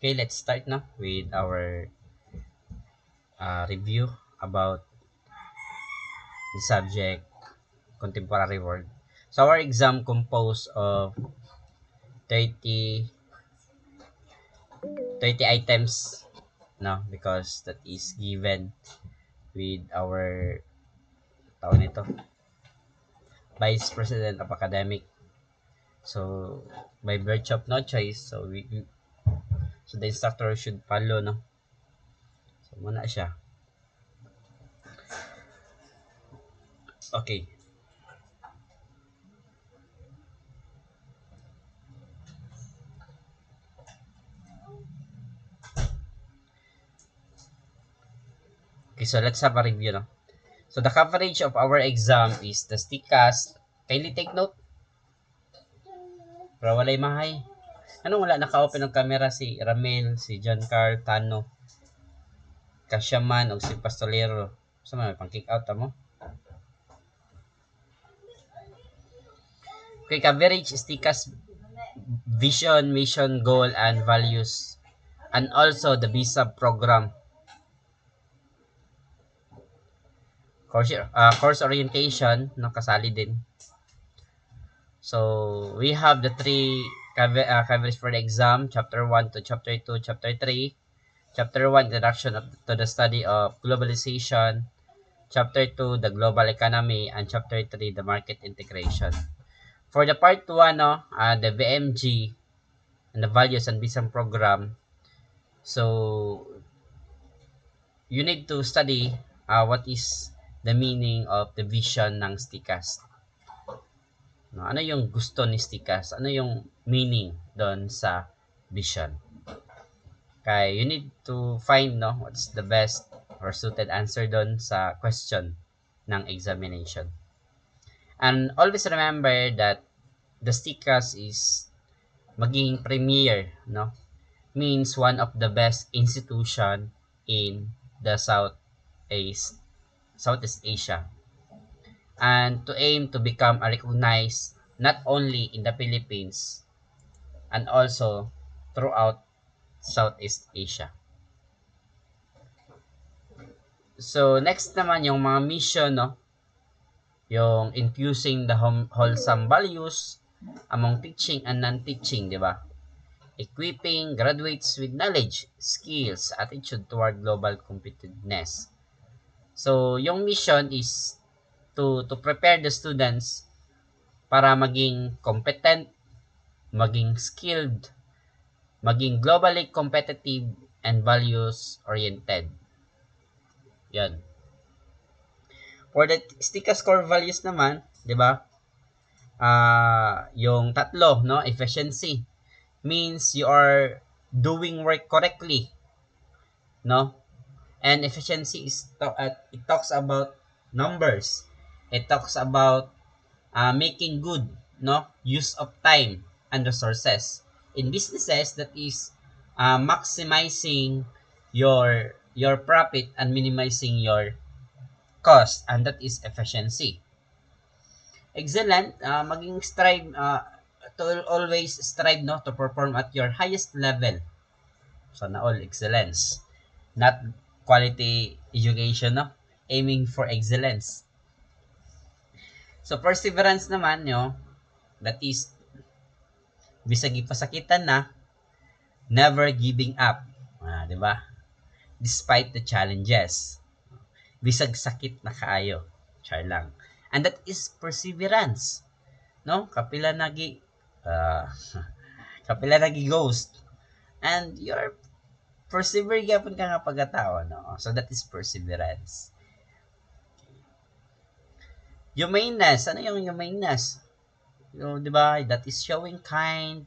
Okay, let's start now with our review about the subject contemporary world. So our exam composed of 30, 30 items, no, because that is given with our tawag nito, Vice President of Academic. So by virtue of no choice, so the instructor should follow, no. So muna siya. Okay. Okay, so let's have a review, no. So the coverage of our exam is the STICAS. Kindly take note. Pero walay mahay. Anong wala naka-open ng camera si Ramel, si John Carl, Tano, Kasyaman, o si Pastolero. Sa mga pang kick out mo. Okay, coverage is TICAS vision, mission, goal, and values. And also the visa program. Course orientation, no, kasali din. So, we have the three coverage for the exam, chapter 1 to chapter 2, chapter 3. Chapter 1, Introduction to the Study of Globalization. Chapter 2, The Global Economy. And Chapter 3, The Market Integration. For the part 1, no, the VMG and the Values and Vision Program. So, you need to study what is the meaning of the vision ng STICAS. No, ano yung gusto ni STICAS? Ano yung meaning doon sa vision? Kaya you need to find, no, what's the best or suited answer doon sa question ng examination. And always remember that the STICAS is maging premier, no, means one of the best institution in the Southeast Asia, and to aim to become a recognized not only in the Philippines and also throughout Southeast Asia. So next naman yung mga mission, no, yung infusing the wholesome values among teaching and non-teaching, di ba? Equipping graduates with knowledge, skills, attitude toward global competitiveness. So, yung mission is to prepare the students para maging competent, maging skilled, maging globally competitive, and values-oriented. Yan. For the STICAS core values naman, di ba? Yung tatlo, no? Efficiency means you are doing work correctly, no? And efficiency is it talks about numbers. It talks about making good, no, use of time and resources. In businesses, that is maximizing your profit and minimizing your cost, and that is efficiency. Excellent, maging strive to always strive, no, to perform at your highest level. Sana all excellence, not quality education, no, aiming for excellence. So perseverance naman, no, that is bisag ipasakitan na, never giving up, di ba? Despite the challenges, bisag sakit na kaayo, char lang. And that is perseverance, no? Kapila nagi uh, kapila nagi ghost, and you're persevere gyapon ka nga pagkatao, no? So that is perseverance. Humaneness, ano yung humaneness? You know, di ba? That is showing kind,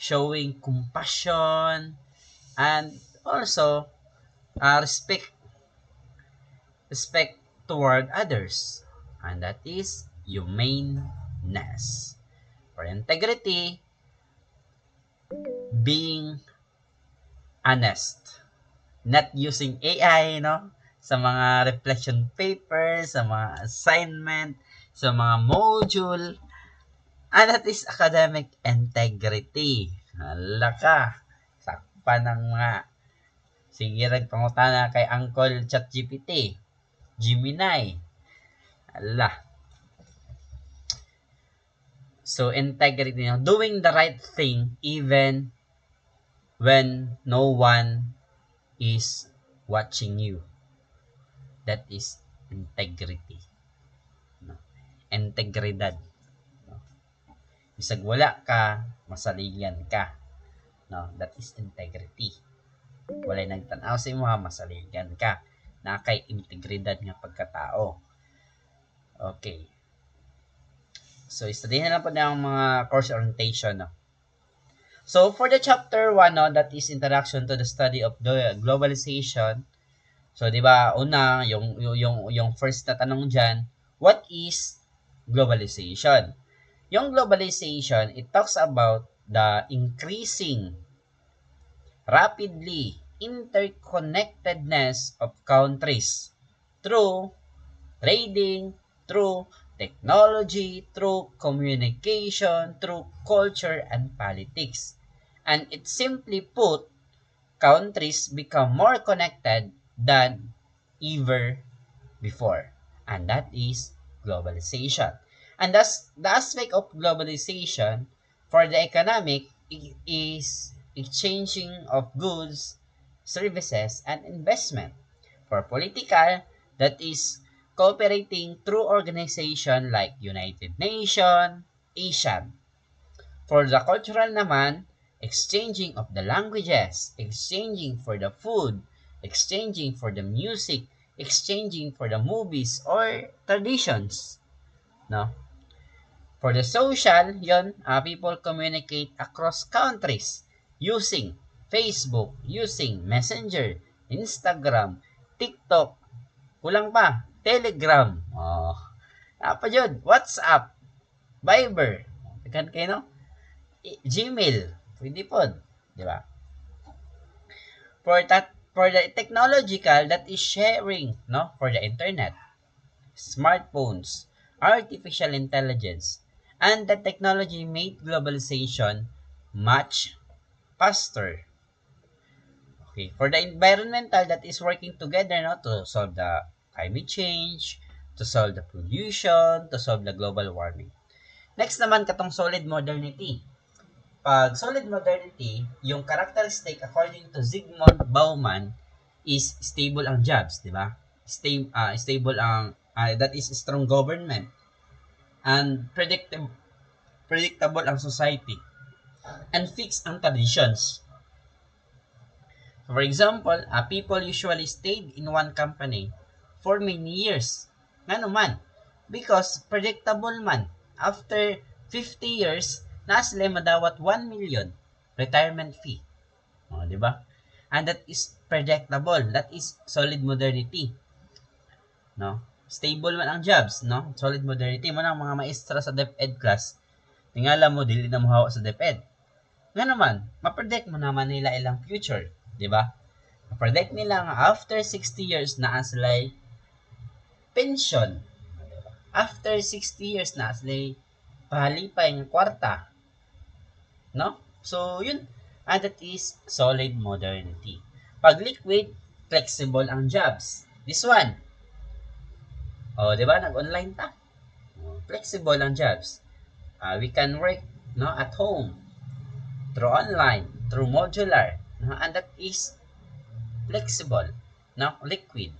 showing compassion, and also respect toward others, and that is humaneness. For integrity, being honest, not using AI, no, sa mga reflection papers, sa mga assignment, sa mga module, and that is academic integrity. Hala ka, pa ng mga sige rag pangutana kay Uncle ChatGPT, Gemini. Ala. So integrity, doing the right thing even when no one is watching you. That is integrity. No? Integridad. No? Bisag wala ka, masaligan ka. No? That is integrity. Walay nagtanaw sa imo, masaligan ka. Na kay integridad nga pagkatao. Okay. So, studyhan na po na ang mga course orientation. No? So, for the chapter 1, no, that is Introduction to the Study of the Globalization. So, di ba, una, yung first na tanong dyan, what is globalization? Yung globalization, it talks about the increasing, rapidly interconnectedness of countries through trading, through technology, through communication, through culture and politics. And it simply put, countries become more connected than ever before. And that is globalization. And thus, the aspect of globalization for the economic is exchanging of goods, services, and investment. For political, that is cooperating through organization like United Nations, ASEAN. For the cultural naman, exchanging of the languages, exchanging for the food, exchanging for the music, exchanging for the movies or traditions. No? For the social, people communicate across countries using Facebook, using Messenger, Instagram, TikTok, kulang pa, Telegram, apa yun? WhatsApp, Viber, kan kayo, no? Gmail, pwede po, di ba? For the technological, that is sharing, no? For the internet, smartphones, artificial intelligence, and the technology made globalization much faster. Okay, for the environmental, that is working together, no, to solve the climate change, to solve the pollution, to solve the global warming. Next naman, katong solid modernity. Pag solid modernity, yung characteristic according to Zygmunt Bauman is stable ang jobs, di ba? Stable ang that is strong government and predictable ang society and fixed ang traditions. For example, people usually stayed in one company for many years. Nga naman, because predictable man. After 50 years, na sila madawat 1 million retirement fee. O, di ba? And that is predictable. That is solid modernity. No? Stable man ang jobs, no? Solid modernity mo na mga maestra sa DepEd class. Tingala mo, dili na mo hawak sa DepEd. Nga naman, ma-predict mo naman nila ilang future. Di ba? Ma-predict nila nga after 60 years na sila pension. After 60 years na sila pahalipay ng kwarta. No? So, yun. And that is solid modernity. Pag liquid, flexible ang jobs. This one. O, di ba? Nag-online ta. Flexible ang jobs. We can work, no, at home, through online, through modular, no? And that is flexible, no? Liquid.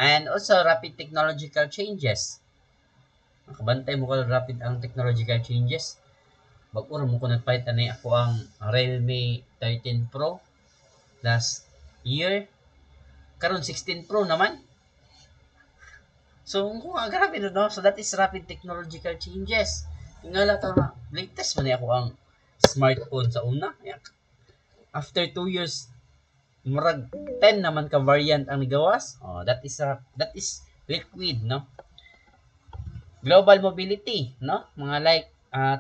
And also, rapid technological changes. Nakabantay mo ka rapid ang technological changes. Bag-ura mo ko nagpalit na ako ang Realme 13 Pro last year. Karon 16 Pro naman. So, kung grabe no? So, that is rapid technological changes. Ingala ka nga, latest man ako ang smartphone sa una. After 2 years, murag 10 naman ka variant ang nagawas. Oh, that is liquid, no? Global mobility, no? Mga like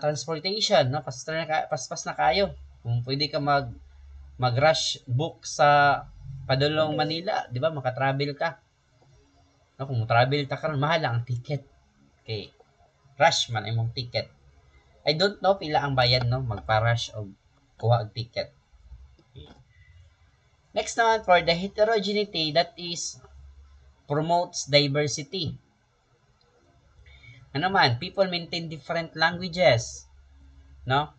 transportation, no? Paspas na kayo. Kung pwede ka mag-rush book sa padulong Manila, di ba? Maka-travel ka. No, kung travel ta karon mahal ang ticket. Okay. Rush man imong ticket. I don't know pila ang bayad no magpa-rush og kuha og ticket. Next naman, for the heterogeneity, that is promotes diversity. Ano man, people maintain different languages, no?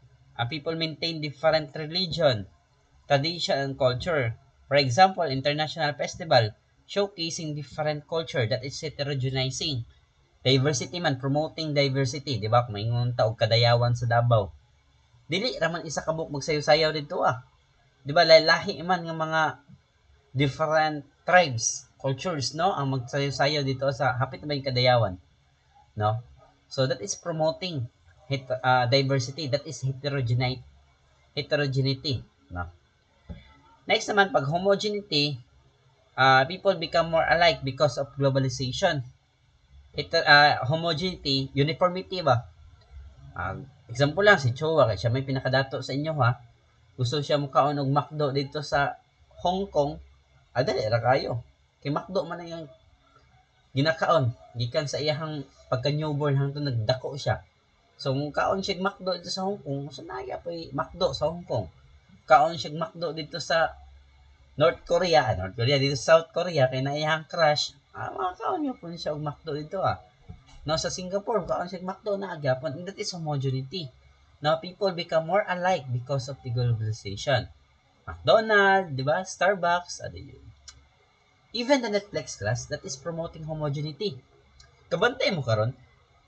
People maintain different religion, tradition, and culture. For example, international festival showcasing different culture, that is heterogenizing. Diversity man, promoting diversity, di ba? Kung mayroong taog kadayawan sa Davao. Dili raman isa kabuk magsayo-sayaw dito Di ba lahi man ng mga different tribes, cultures, no? Ang magsayo-sayaw dito sa hapit na yung kadayawan, no? So that is promoting diversity, that is heterogeneity, no? Next naman, pag homogeneity, people become more alike because of globalization. Homogeneity, uniformity ba? Example lang, si Chowa, kaya siya may pinakadato sa inyo gusto siya mukaon og McDo dito sa Hong Kong, dali ra kayo. Kay McDo man na yung ginakaon, gikan sa iyahang pagka-newborn hangtod nagdako siya. So, kaon siya McDo dito sa Hong Kong, so naya pa McDo sa Hong Kong. Kaon siya McDo dito sa North Korea dito sa South Korea, kay na iyahang crush, makakaon niyo po siya og McDo dito No, sa Singapore, kaon siya McDo na agyapon, and that is homogeneity. Now, people become more alike because of the globalization. McDonald's, di ba? Starbucks, even the Netflix class, that is promoting homogeneity. Kabantay mo karon,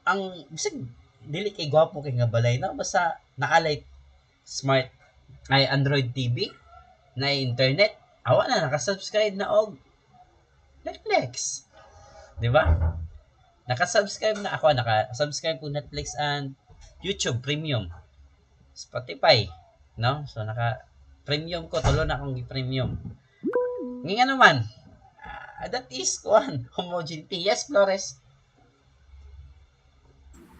ang bisag dili kay gwapo kay nga balay na basta naalay smart ay Android TV na internet, awa na naka-subscribe na og Netflix. Di ba? Naka-subscribe na ako, naka-subscribe ko Netflix and YouTube Premium. Spotify, no? So naka-premium ko, tulo na akong premium. Nga naman, that is homogeneity. Yes, Flores?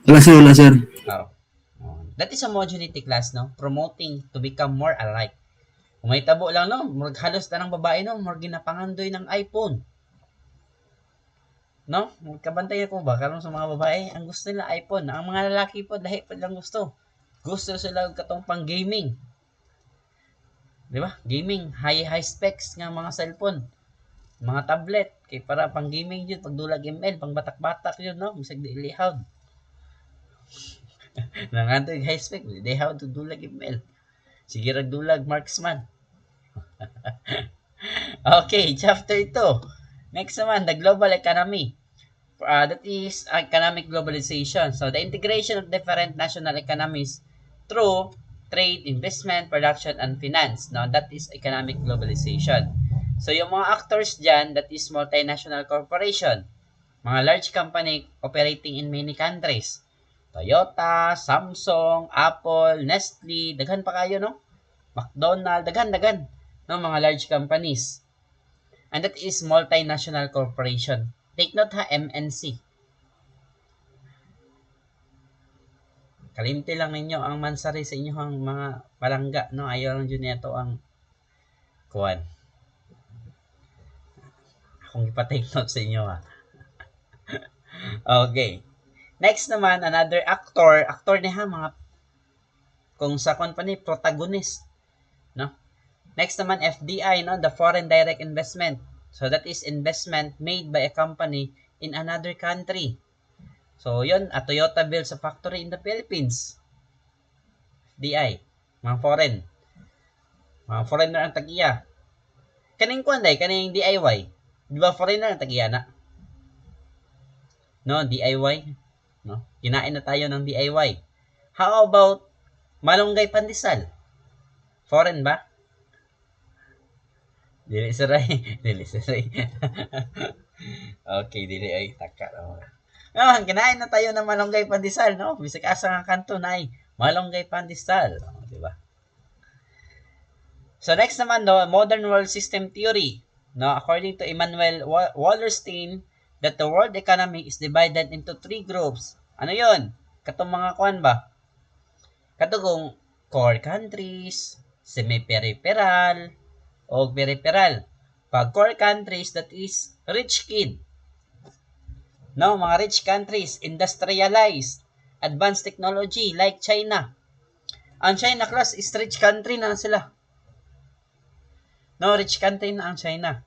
Wala sir. Oh. That is homogeneity class, no? Promoting to become more alike. Kung may tabo lang, no? Halos na ng babae, no? More ginapangandoy ng iPhone. No? Kabantay ko ba? Karon sa mga babae, ang gusto nila iPhone. Ang mga lalaki po, lahi pa lang gusto. Gusto sila katong pang gaming. Di ba? Gaming, high specs nga mga cellphone. Mga tablet, kay para pang gaming yun, pagdulag ML, pang batak-batak yun, no? Misag di ilihawd. Nangandoy high spec, they have to dulag ML. Sige ragdulag marksman. Okay, chapter 2. Next naman, the global economy. That is economic globalization. So, the integration of different national economies through trade, investment, production, and finance. No, that is economic globalization. So, yung mga actors dyan, that is multinational corporation. Mga large company operating in many countries. Toyota, Samsung, Apple, Nestle, daghan pa kayo, no? McDonald's, daghan, no? Mga large companies. And that is multinational corporation. Take note MNC. Kalimti lang ninyo ang mansari sa inyong mga palangga, no? Ayaw lang dyan ito ang kuwan. Akong ipatake note sa inyo, Okay. Next naman, another actor niya mga kung sa company, protagonist, no? Next naman, FDI, no? The foreign direct investment. So, that is investment made by a company in another country. So, yun, a Toyota builds a factory in the Philippines. FDI, mga foreign. Mga foreigner ang tagiya. Kaning kuanday, kaning DIY. Di ba foreigner ang tagiya na? No, DIY. No? Kinain na tayo ng DIY. How about Malunggay Pandesal? Foreign ba? Dili saray. Okay, dili ay taka. Kinain na tayo ng Malunggay Pandesal, no? Bisag asa nga kanto na ay Malunggay Pandesal, di ba? So next naman, no, modern world system theory. No, according to Immanuel Wallerstein, that the world economy is divided into 3 groups. Ano 'yon? Katong mga kuan ba? Katong core countries, semi-peripheral, o peripheral. Pag core countries, that is rich kid. No, mga rich countries, industrialized, advanced technology like China. Ang China class is rich country na sila. No, rich country na ang China.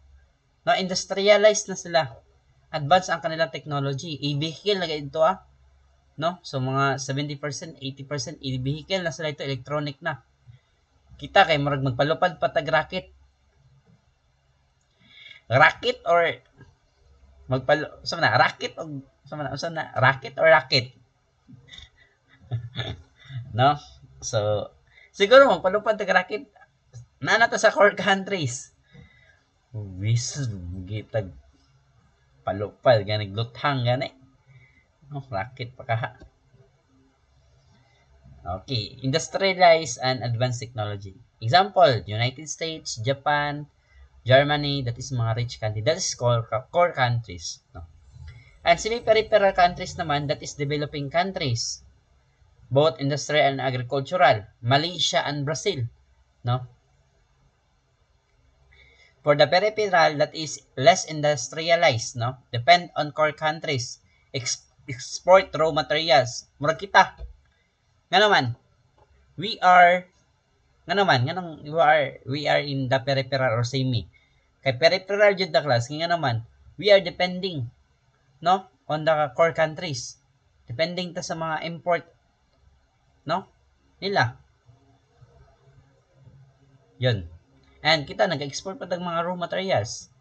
No, industrialized na sila. Advanced ang kanilang technology. E-vehicle na ito No? So mga 70%, 80% e-vehicle na sila ito, electronic na. Kita kay murag magpalupad patag rocket. Rocket or rocket o rocket or rocket? No? So siguro magpalupad tag rocket na nato sa core countries. Wis gitag palupad gani gluthang gani. No, rocket pa kaha. Okay, industrialized and advanced technology. Example, United States, Japan, Germany, that is mga rich country. That is core countries. No? And semi-peripheral countries naman, that is developing countries. Both industrial and agricultural. Malaysia and Brazil. No? For the peripheral, that is less industrialized. No? Depend on core countries. Export raw materials. Murag kita. Nga naman, we are in the peripheral or semi. Kay peripheral jud the class, nga naman, we are depending, no, on the core countries. Depending ta sa mga import, no, nila. Yun. And kita nag-export pa tag mga raw materials.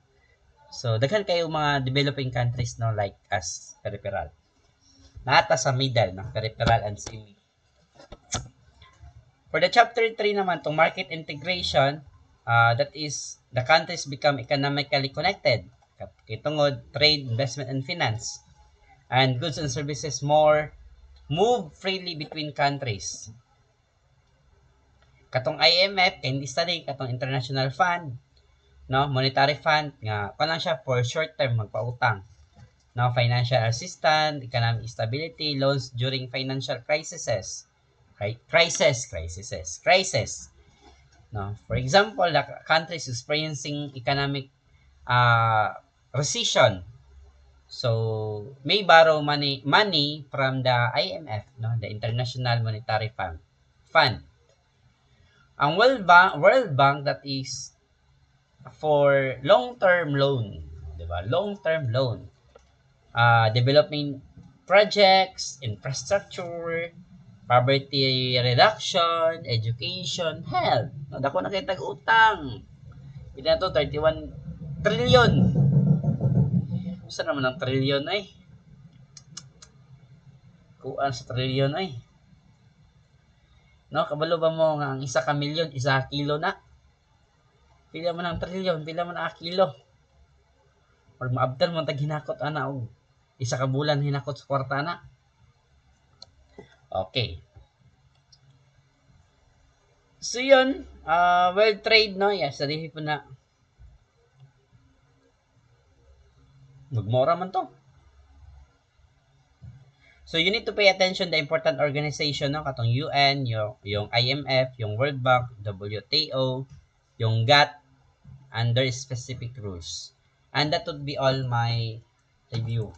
So, daghan kayo mga developing countries, no, like as peripheral. Nata sa middle, no, peripheral and semi. For the chapter 3 naman, tong market integration, that is, the countries become economically connected. Kitungod, trade, investment, and finance. And goods and services more move freely between countries. Katong IMF, kay hindi study, katong international fund, no, monetary fund, nga, lang siya for short term, magpautang. No, financial assistance, economic stability, loans during financial crises. Crisis. No, for example, the country is experiencing economic recession. So, may borrow money from the IMF, no, the International Monetary Fund. Ang World Bank that is for long-term loan, 'di ba? Long-term loan. Development projects, infrastructure, poverty reduction, education, health. No, dako na kay tag-utang. Pila to 31 trillion. Sa naman ang trillion ay? Kuan sa trillion ay. No, kabalo ba mo nga ang 1 ka milyon, 1 kilo na? Pila man ang trillion, pila man ang kilo. Or maabtan mo tag hinakot ana og 1 ka bulan hinakot sa kwarta na. Okay. So yun, world trade, no? Yes, sarihi po na. Magmora man to. So you need to pay attention the important organization, no? Katong UN, yung IMF, yung World Bank, WTO, yung GATT, under specific rules. And that would be all my review.